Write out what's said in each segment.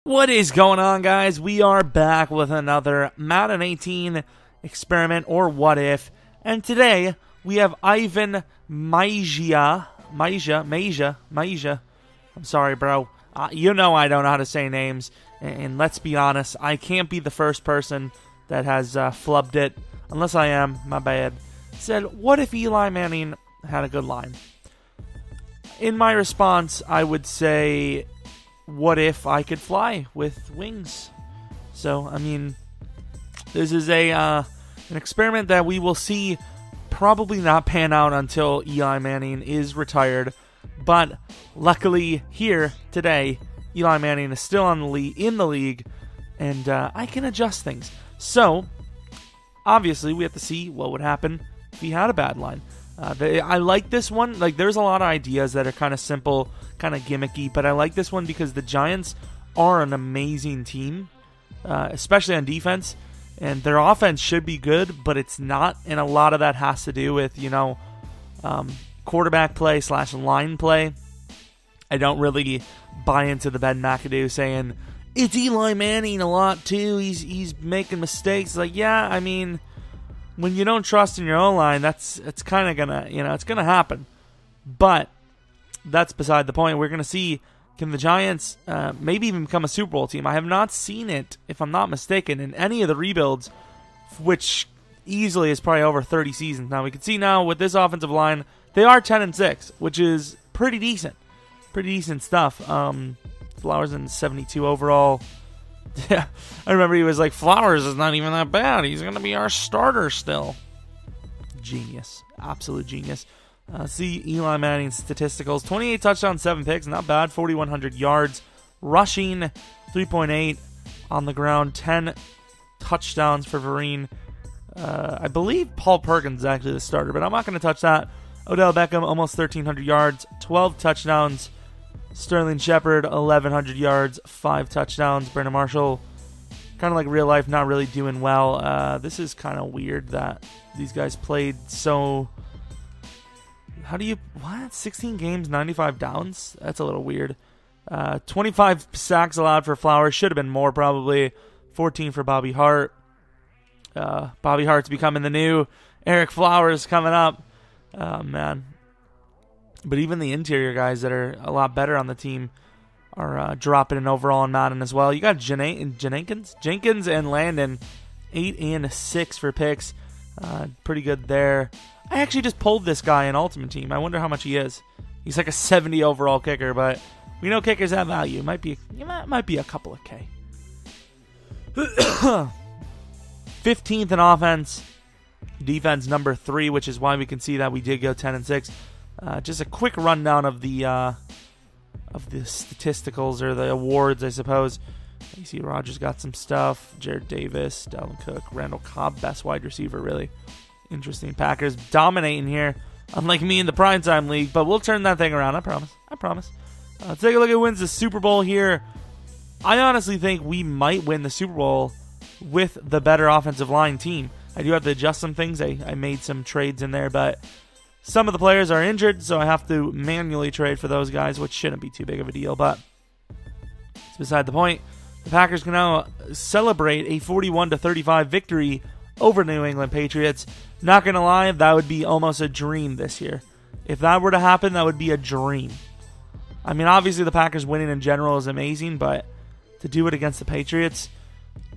What is going on, guys? We are back with another Madden 18 experiment or what if, and today we have Ivan Maija. I'm sorry, bro. You know I don't know how to say names, and let's be honest, I can't be the first person that has flubbed it, unless I am. My bad. Said, what if Eli Manning had a good line? In my response, I would say, what if I could fly with wings? So, I mean, this is an experiment that we will see probably not pan out until Eli Manning is retired. But luckily here today, Eli Manning is still in the league, and I can adjust things. So, obviously, we have to see what would happen if he had a bad line. I like this one. Like, there's a lot of ideas that are kind of simple, kind of gimmicky, but I like this one because the Giants are an amazing team, especially on defense, and their offense should be good, but it's not, and a lot of that has to do with, quarterback play / line play. I don't really buy into the Ben McAdoo saying, it's Eli Manning a lot too, he's making mistakes. Like, yeah, I mean, when you don't trust in your own line, it's kind of gonna, it's gonna happen. But that's beside the point. We're gonna see, can the Giants maybe even become a Super Bowl team? I have not seen it, if I'm not mistaken, in any of the rebuilds, which easily is probably over 30 seasons. Now we can see now with this offensive line, they are 10-6, which is pretty decent stuff. Flowers in 72 overall. Yeah, I remember he was like, Flowers is not even that bad. He's going to be our starter still. Genius. Absolute genius. See Eli Manning's statisticals. 28 touchdowns, 7 picks. Not bad. 4,100 yards. Rushing, 3.8. On the ground, 10 touchdowns for Vereen. I believe Paul Perkins is actually the starter, but I'm not going to touch that. Odell Beckham, almost 1,300 yards. 12 touchdowns. Sterling Shepard, 1,100 yards, 5 touchdowns. Brandon Marshall, kind of like real life, not really doing well. This is kind of weird that these guys played so... What? 16 games, 95 downs? That's a little weird. 25 sacks allowed for Flowers. Should have been more, probably. 14 for Bobby Hart. Bobby Hart's becoming the new Eric Flowers coming up. Man. But even the interior guys that are a lot better on the team are dropping an overall in Madden as well. You got Jenkins and Landon, 8 and 6 for picks. Pretty good there. I actually just pulled this guy in Ultimate Team. I wonder how much he is. He's like a 70 overall kicker, but we know kickers have value. Might be a couple of K. 15th in offense. Defense number 3, which is why we can see that we did go 10-6. Just a quick rundown of the statisticals or the awards, I suppose. AC Rogers got some stuff. Jared Davis, Dalvin Cook, Randall Cobb, best wide receiver, really. Interesting. Packers dominating here, unlike me in the primetime league, but we'll turn that thing around, I promise. Let's take a look at who wins the Super Bowl here. I honestly think we might win the Super Bowl with the better offensive line team. I do have to adjust some things. I made some trades in there, but some of the players are injured, so I have to manually trade for those guys, which shouldn't be too big of a deal, but it's beside the point. The Packers can now celebrate a 41-35 victory over the New England Patriots. Not going to lie, that would be almost a dream this year. If that were to happen, that would be a dream. I mean, obviously the Packers winning in general is amazing, but to do it against the Patriots,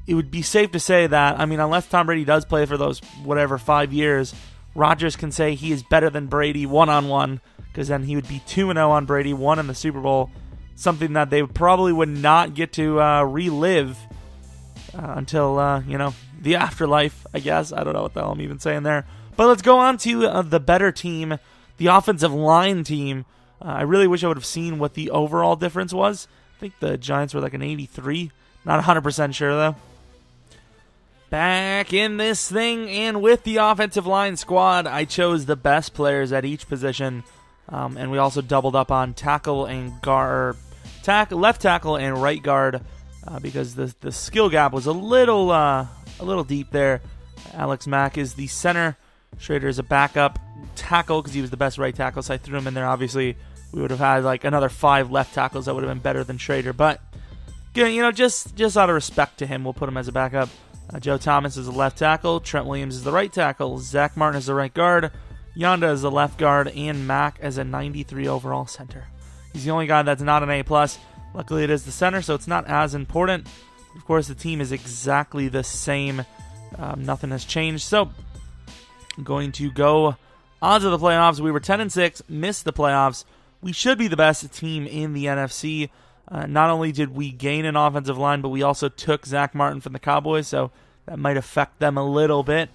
it would be safe to say that, I mean, unless Tom Brady does play for those, 5 years, Rodgers can say he is better than Brady one-on-one, because then he would be 2-0 on Brady, 1 in the Super Bowl, something that they probably would not get to relive until, the afterlife, I guess. I don't know what the hell I'm even saying there. But let's go on to the better team, the offensive line team. I really wish I would have seen what the overall difference was. I think the Giants were like an 83. Not 100% sure, though. Back in this thing, and with the offensive line squad, I chose the best players at each position, and we also doubled up on tackle and left tackle and right guard, because the skill gap was a little deep there. Alex Mack is the center. Schrader is a backup tackle because he was the best right tackle, so I threw him in there. Obviously, we would have had like another 5 left tackles that would have been better than Schrader, but just out of respect to him, we'll put him as a backup. Joe Thomas is the left tackle. Trent Williams is the right tackle. Zach Martin is the right guard. Yanda is the left guard. And Mac as a 93 overall center. He's the only guy that's not an A+. Luckily, it is the center, so it's not as important. Of course, the team is exactly the same. Nothing has changed. So, I'm going to go on to the playoffs. We were 10-6, missed the playoffs. We should be the best team in the NFC. Not only did we gain an offensive line, but we also took Zach Martin from the Cowboys, so that might affect them a little bit.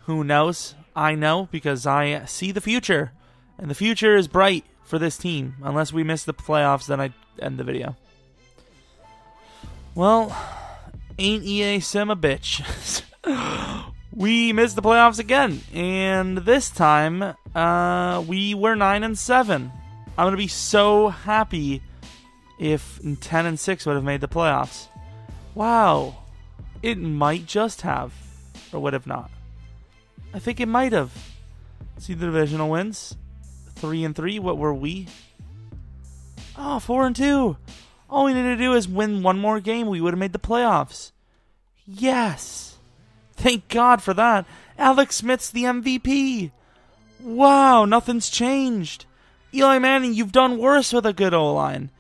Who knows? I know, because I see the future, and the future is bright for this team. Unless we miss the playoffs, then I end the video. Well, ain't EA Sim a bitch? We missed the playoffs again, and this time we were 9-7. I'm gonna be so happy if 10-6 would have made the playoffs. Wow, it might just have, or would have not. I think it might have. See the divisional wins, 3-3. What were we? Oh, 4-2. All we need to do is win one more game. We would have made the playoffs. Yes. Thank God for that. Alex Smith's the MVP. Wow, nothing's changed. Eli Manning, you've done worse with a good O-line.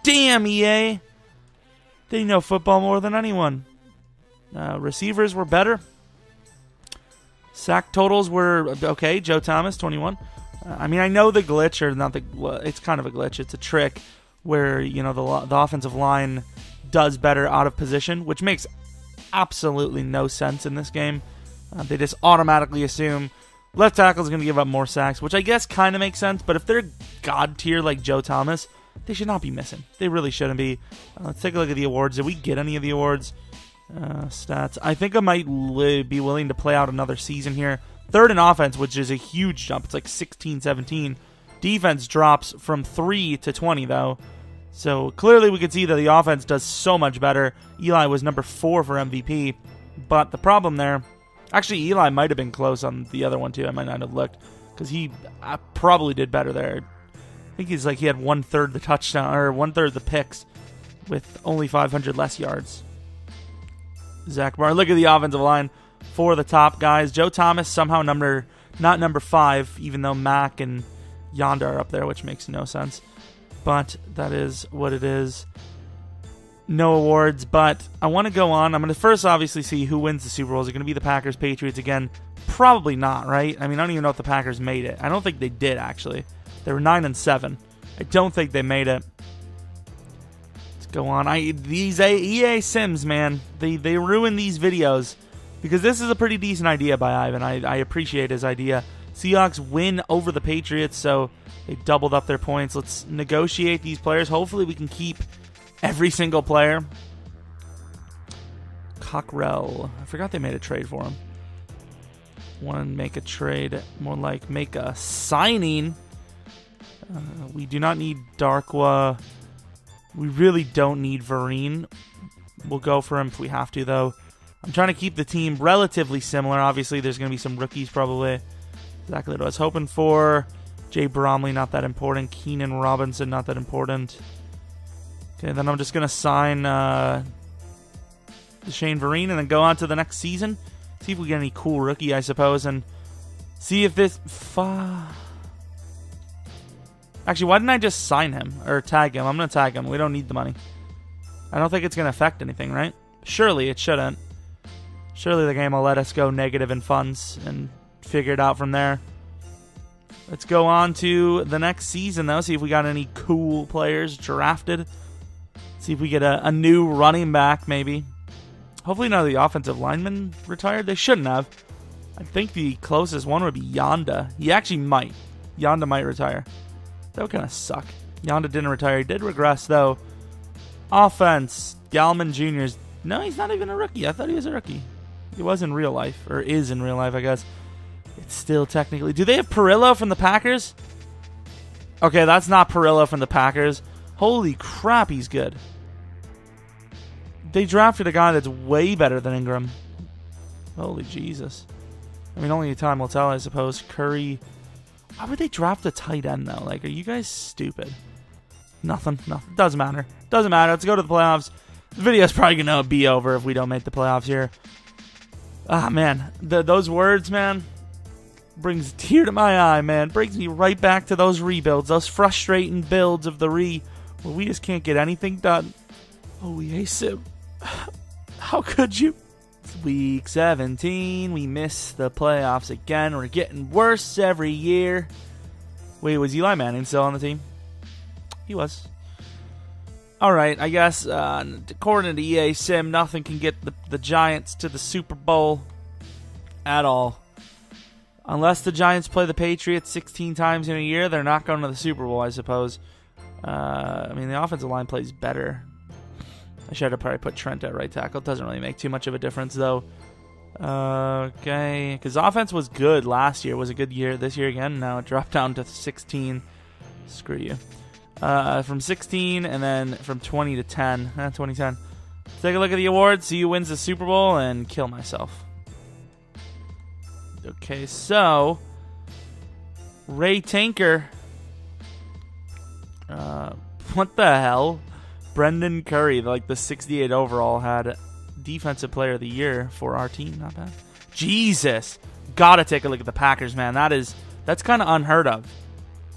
Damn, EA. They know football more than anyone. Receivers were better. Sack totals were okay. Joe Thomas, 21. I mean, I know the glitch, or not the. Well, it's kind of a glitch. It's a trick where the offensive line does better out of position, which makes absolutely no sense in this game. They just automatically assume left tackle is going to give up more sacks, which I guess kind of makes sense. But if they're god tier like Joe Thomas, they should not be missing. They really shouldn't be. Let's take a look at the awards. Did we get any of the awards? Stats. I think I might be willing to play out another season here. Third in offense, which is a huge jump. It's like 16-17. Defense drops from 3 to 20, though. So clearly we could see that the offense does so much better. Eli was number 4 for MVP. But the problem there... Actually, Eli might have been close on the other one, too. I might not have looked. Because he probably did better there. I think he had 1/3 the touchdown, or 1/3 the picks, with only 500 less yards. Zach Martin. Look at the offensive line for the top guys. Joe Thomas somehow not number 5, even though Mac and Yanda are up there, which makes no sense. But that is what it is. No awards, but I want to go on. I'm going to first obviously see who wins the Super Bowl. Is it going to be the Packers, Patriots again? Probably not, right? I mean, I don't even know if the Packers made it. I don't think they did, actually. They were 9-7. I don't think they made it. Let's go on. These EA Sims, man, they ruin these videos because this is a pretty decent idea by Ivan. I appreciate his idea. Seahawks win over the Patriots, so they doubled up their points. Let's negotiate these players. Hopefully we can keep every single player. Cockrell. I forgot they made a trade for him. Want to make a trade, more like make a signing. We do not need Darkwa. We really don't need Vereen. We'll go for him if we have to, though. I'm trying to keep the team relatively similar. Obviously, there's going to be some rookies, probably. Exactly what I was hoping for. Jay Bromley, not that important. Keenan Robinson, not that important. Okay, then I'm just going to sign Shane Vereen and then go on to the next season. See if we get any cool rookie, I suppose, and see if this... Actually, why didn't I just sign him or tag him? I'm going to tag him. We don't need the money. I don't think it's going to affect anything, right? Surely it shouldn't. Surely the game will let us go negative in funds and figure it out from there. Let's go on to the next season, though. See if we got any cool players drafted. See if we get a new running back, maybe. Hopefully none of the offensive linemen retired. They shouldn't have. I think the closest one would be Yanda. He actually might. Yanda might retire. That would kind of suck. Yanda didn't retire. He did regress, though. Offense. Gallman Jr. No, he's not even a rookie. I thought he was a rookie. He was in real life. Or is in real life, I guess. It's still technically... Do they have Perillo from the Packers? Okay, that's not Perillo from the Packers. Holy crap, he's good. They drafted a guy that's way better than Ingram. Holy Jesus. I mean, only time will tell, I suppose. Curry... Why would they draft a tight end, though? Like, are you guys stupid? Nothing. Doesn't matter. Let's go to the playoffs. The video's probably going to be over if we don't make the playoffs here. Ah, man. Those words, man, brings a tear to my eye, man. Brings me right back to those rebuilds. Those frustrating builds of the where we just can't get anything done. Oh, EA Sim. How could you? It's week 17. We missed the playoffs again. We're getting worse every year. Wait, was Eli Manning still on the team? He was. Alright, I guess, according to EA Sim, nothing can get the Giants to the Super Bowl at all. Unless the Giants play the Patriots 16 times in a year, they're not going to the Super Bowl, I suppose. I mean, the offensive line plays better. I should have probably put Trent at right tackle. It doesn't really make too much of a difference, though. Okay, because offense was good last year. Was a good year this year again. Now it dropped down to 16. Screw you. From 16 and then from 20 to 10. 2010. Take a look at the awards. See who wins the Super Bowl and kill myself. Okay, so Ray Tanker. What the hell? Brendan Curry, like the 68 overall, had Defensive Player of the Year for our team. Not bad. Jesus. Gotta take a look at the Packers, man. That's kind of unheard of.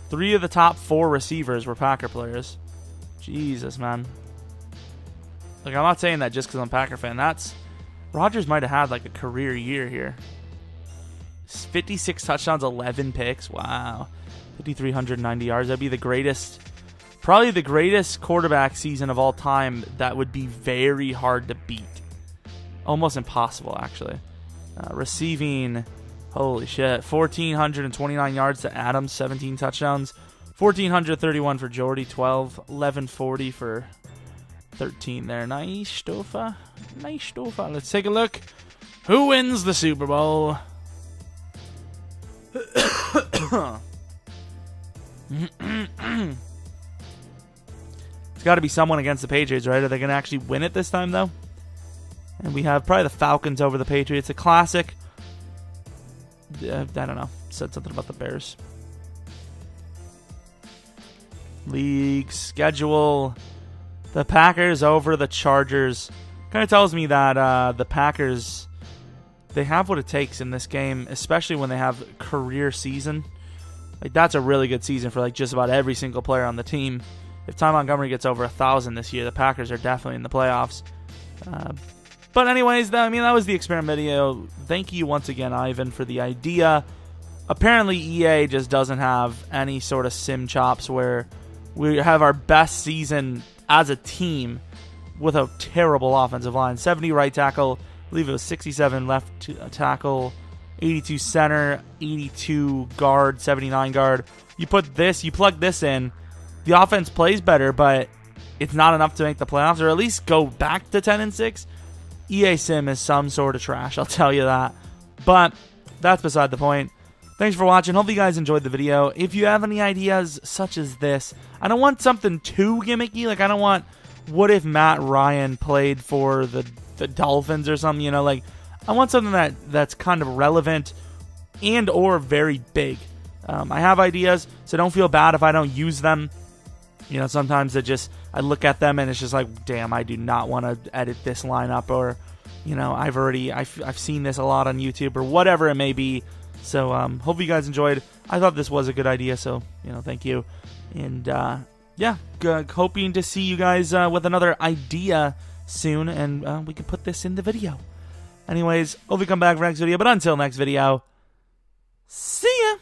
3 of the top 4 receivers were Packer players. Jesus, man. Like, I'm not saying that just because I'm a Packer fan. Rodgers might have had like a career year here. 56 touchdowns, 11 picks. Wow. 5,390 yards. That'd be the greatest, probably the greatest quarterback season of all time. That would be very hard to beat. Almost impossible, actually. Receiving, holy shit. 1,429 yards to Adams, 17 touchdowns. 1,431 for Jordy, 12. 1,140 for 13 there. Nice stuff. Nice stuff. Let's take a look. Who wins the Super Bowl? It's got to be someone against the Patriots, right? Are they going to actually win it this time, though? And we have probably the Falcons over the Patriots. A classic. I don't know. Said something about the Bears. League schedule. The Packers over the Chargers. Kind of tells me that the Packers, they have what it takes in this game, especially when they have career season. Like, that's a really good season for like just about every single player on the team. If Ty Montgomery gets over 1,000 this year, the Packers are definitely in the playoffs. But anyways, that was the experiment video. Thank you once again, Ivan, for the idea. Apparently, EA just doesn't have any sort of sim chops where we have our best season as a team with a terrible offensive line. 70 right tackle, I believe it was 67 left tackle, 82 center, 82 guard, 79 guard. You plug this in, the offense plays better, but it's not enough to make the playoffs, or at least go back to 10-6. EA Sim is some sort of trash, I'll tell you that. But that's beside the point. Thanks for watching. Hope you guys enjoyed the video. If you have any ideas such as this, I don't want something too gimmicky. Like, I don't want, what if Matt Ryan played for the Dolphins or something, like, I want something that's kind of relevant and or very big. I have ideas, so don't feel bad if I don't use them. Sometimes I look at them and it's just like, damn, I do not want to edit this lineup, or, I've seen this a lot on YouTube or whatever it may be. So, hope you guys enjoyed. I thought this was a good idea, so, thank you. And, yeah, hoping to see you guys with another idea soon, and we can put this in the video. Anyways, hope you come back for next video, but until next video, see ya!